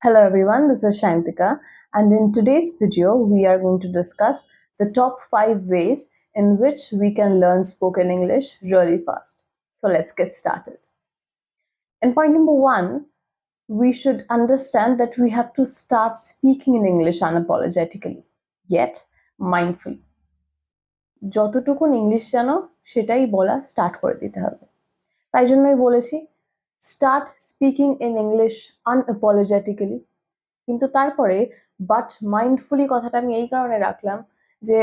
Hello everyone, this is Shantika, and in today's video we are going to discuss the top 5 ways in which we can learn spoken English really fast. So let's get started. In point number 1, we should understand that we have to start speaking in English unapologetically, yet mindfully. যতটুকুন English জানো সেটাই বলা start করে দিতে হবে। তাই জন্যই বলেছি স্টার্ট স্পিকিং ইন ইংলিশ আনঅ্যাপোলোজেটিক্যালি। কিন্তু তারপরে বাট মাইন্ডফুলি কথাটা আমি এই কারণে রাখলাম যে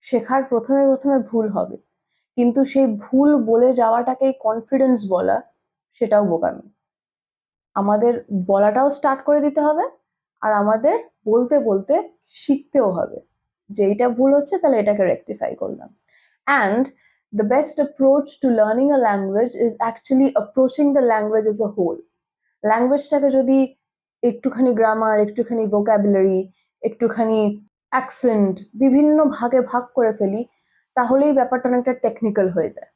শেখার প্রথমে ভুল হবে, কিন্তু সেই ভুল বলে যাওয়াটাকে কনফিডেন্স বলা সেটাও বোকামি। আমাদের বলাটাও স্টার্ট করে দিতে হবে, আর আমাদের বলতে বলতে শিখতেও হবে যে এইটা ভুল হচ্ছে, তাহলে এটাকে রেকটিফাই করলাম। And the best approach to learning a language is actually approaching the language as a whole. ল্যাঙ্গুয়েজটাকে যদি একটুখানি গ্রামার, একটুখানি ভোকাবুলারি, একটুখানি অ্যাকসেন্ট বিভিন্ন ভাগে ভাগ করে ফেলি, তাহলেই ব্যাপারটা অনেকটা টেকনিক্যাল হয়ে যায়।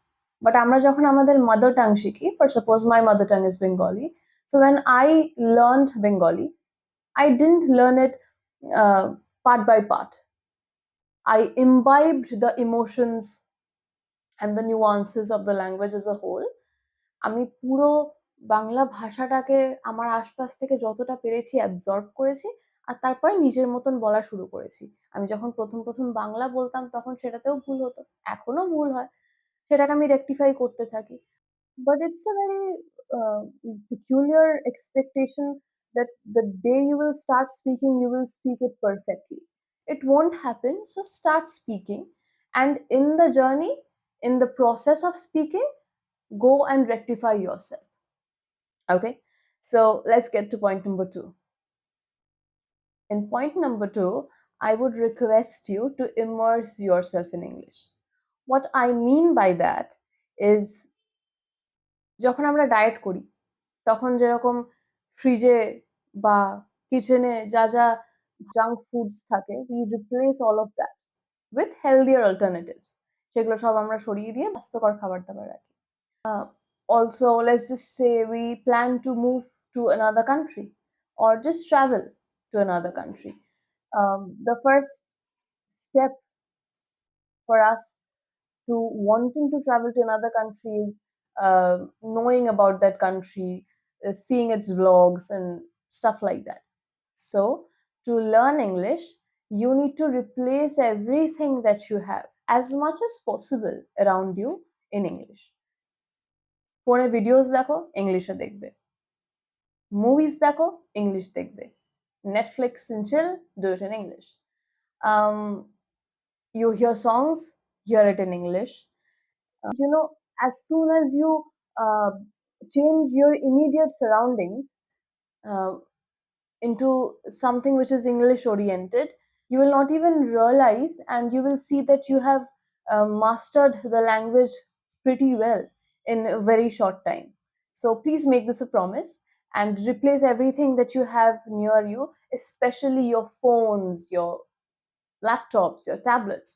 বাট আমরা যখন আমাদের মাদার টাং শিখি, for suppose my mother tongue is Bengali, so when I learned Bengali, I didn't learn it part by part. I imbibed the emotions and the nuances of the language as a whole. আমি পুরো বাংলা ভাষাটাকে আমার আশপাশ থেকে যতটা পেরেছি absorb করেছি, আর তারপরে নিজের মতন বলা শুরু করেছি। আমি যখন প্রথম বাংলা বলতাম তখন সেটাতেও ভুল হতো, এখনো ভুল হয়, সেটাকে আমি রেকটিফাই করতে থাকি। But it's a very peculiar expectation that the day you will start speaking, you will speak it perfectly. It won't happen, so start speaking, and in the journey, in the process of speaking, go and rectify yourself. Okay, so let's get to point number 2. In point number 2, I would request you to immerse yourself in English. What I mean by that is, যখন আমরা diet করি তখন যেরকম ফ্রিজে বা কিচেনে যা যা জাঙ্ক ফুডস থাকে, we replace all of that with healthier alternatives. সেগুলো সব আমরা সরিয়ে দিয়ে স্বাস্থ্যকর খাবার দাবার রাখি। Also, let's just say we plan to move to another country or just travel to another country. The first step for us to wanting to travel to another country is knowing about that country, seeing its vlogs and stuff like that. So, to learn English, you need to replace everything that you have as much as possible around you in English. ফোনে videos দেখো, ইংলিশে দেখবে। Movies দেখো, English দেখবে। Netflix and chill, do it in English. You hear songs, hear it in English. As soon as you uh, change your immediate surroundings uh, into something which is English oriented, you will not even realize, and you will see that you have mastered the language pretty well in a very short time. So please make this a promise and replace everything that you have near you, especially your phones, your laptops, your tablets,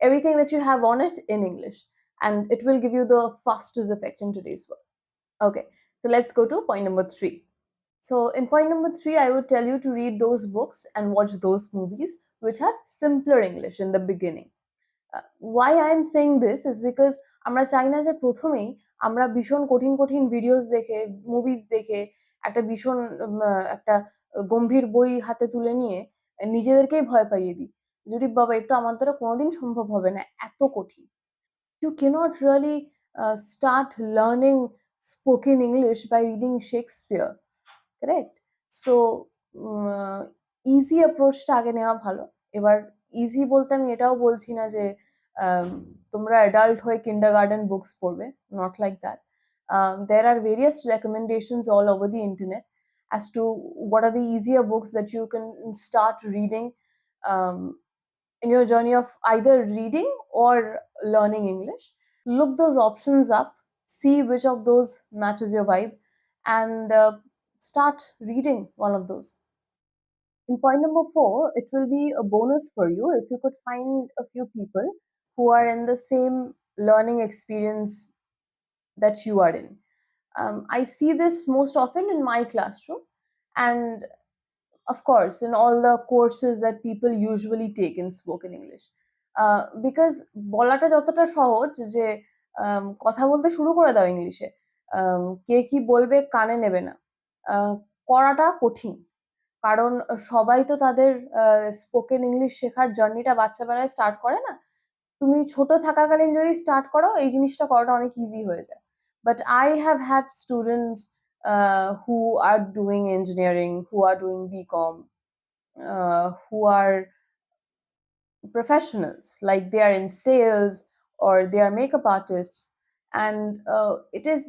everything that you have on it in English, and it will give you the fastest effect in today's world. Okay, so let's go to point number 3. So, in point number 3, I would tell you to read those books and watch those movies which have simpler English in the beginning. Why I am saying this is because আমরা চাই না যে প্রথমেই আমরা ভীষণ কঠিন কঠিন videos দেখে, মুভিজ দেখে, একটা ভীষণ একটা গম্ভীর বই হাতে তুলে নিয়ে নিজেদেরকেই ভয় পাইয়ে দিই। যদি বাবা একটু আমার দ্বারা কোনোদিন সম্ভব হবে না, এত কঠিন। You cannot really start learning spoken English by reading Shakespeare. Correct? So easy অ্যাপ্রোচটা আগে নেওয়া ভালো। এবার ইজি বলতে আমি এটাও বলছি না যে তোমরা অ্যাডাল্ট হয়ে কিন্ডারগার্টেন বুকস পড়বে, not like that. There are various recommendations all over the internet as to what are the easier books that you can start reading um, in your journey of either reading or learning English. Look those options up, see which of those matches your vibe, and start reading one of those. In point number 4, it will be a bonus for you if you could find a few people who are in the same learning experience that you are in. I see this most often in my classroom. and of course in all the courses that people usually take in spoken English. Because বলাটা যতটা সহজ যে কথা বলতে শুরু করে দাও ইংলিশে, কে কি বলবে কানে নেবে না, আহ, করাটা কঠিন। কারণ সবাই তো তাদের স্পোকেন ইংলিশ শেখার জার্নিটা বাচ্চাবেলায় স্টার্ট করে না। তুমি ছোট থাকাকালীন যদি স্টার্ট করো এই জিনিসটা করাটা অনেক ইজি হয়ে যায়। But I have had students who are doing engineering, who are doing BCom, who are professionals, like they are in sales or they are makeup artists, and it is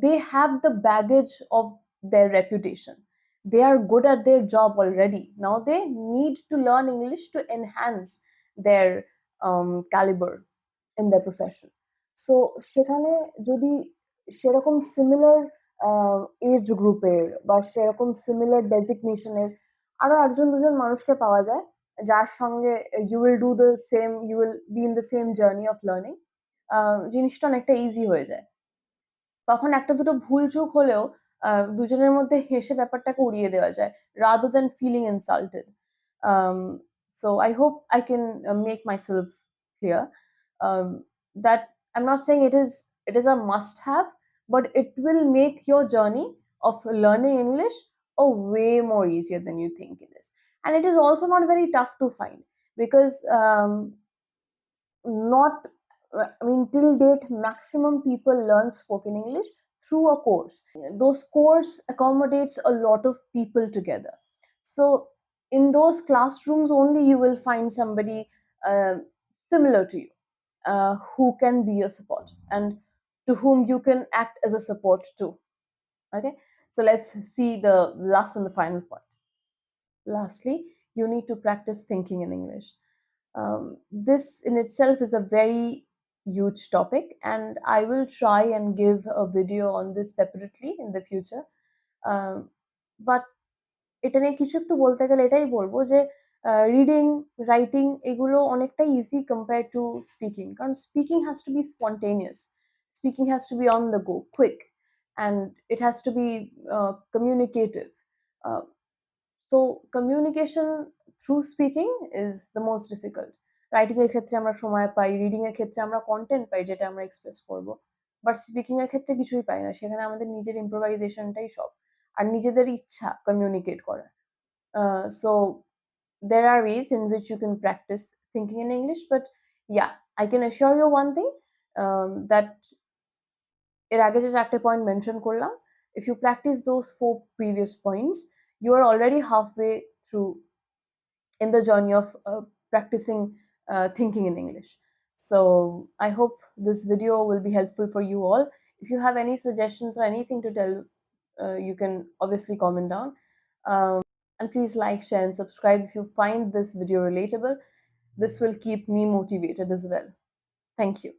they have the baggage of their reputation. They are good at their job already. Now they need to learn English to enhance their caliber in their profession. So সেখানে যদি সেরকম similar age গ্রুপের বা সেরকম similar ডেজিগনেশনের আরো একজন দুজন মানুষকে পাওয়া যায় যার সঙ্গে you will do the same, you will be in the same journey of learning, জিনিসটা অনেকটা ইজি হয়ে যায়। তখন একটা দুটো ভুল চুক হলেও দুজনের মধ্যে হেসে ব্যাপারটাকে উড়িয়ে দেওয়া যায় rather than feeling insulted. Um, so I hope I can make myself clear, um, that I'm not saying it is a must have, but it will make your journey of learning English a way more easier than you think it is. And it is also not very tough to find because not I mean till date maximum people learn spoken English through a course. Those course accommodates a lot of people together, so in those classrooms only you will find somebody uh, similar to you, who can be your support and to whom you can act as a support too. Okay, so let's see the last and the final point. Lastly, you need to practice thinking in English. This in itself is a very huge topic, and I will try and give a video on this separately in the future. Um, but এটা নিয়ে কিছু একটু বলতে গেলে এটাই বলবো যে reading writing এগুলো অনেকটা ইজি কম্পেয়ার টু স্পিকিং, কারণ speaking has to be spontaneous, speaking has to be on the go quick, and it has to be communicative. So communication through speaking is the most difficult. Writing এর ক্ষেত্রে আমরা সময় পাই, reading এর ক্ষেত্রে আমরা content পাই যেটা আমরা এক্সপ্রেস করব, বাট স্পিকিং এর ক্ষেত্রে কিছুই পাই না। সেখানে আমাদের নিজের ইম্প্রোভাইজেশনটাই সব, আর নিজেদের ইচ্ছা কমিউনিকেট করার। So there are ways in which you can practice thinking in English, but yeah, I can assure you one thing, that এর আগে যে চারটে পয়েন্ট মেনশন করলাম, if you practice those four previous points, you are already halfway through in the journey of practicing thinking in English. So I hope this video will be helpful for you all. If you have any suggestions or anything to tell, you can obviously comment down. And please like, share, and subscribe if you find this video relatable. This will keep me motivated as well. Thank you.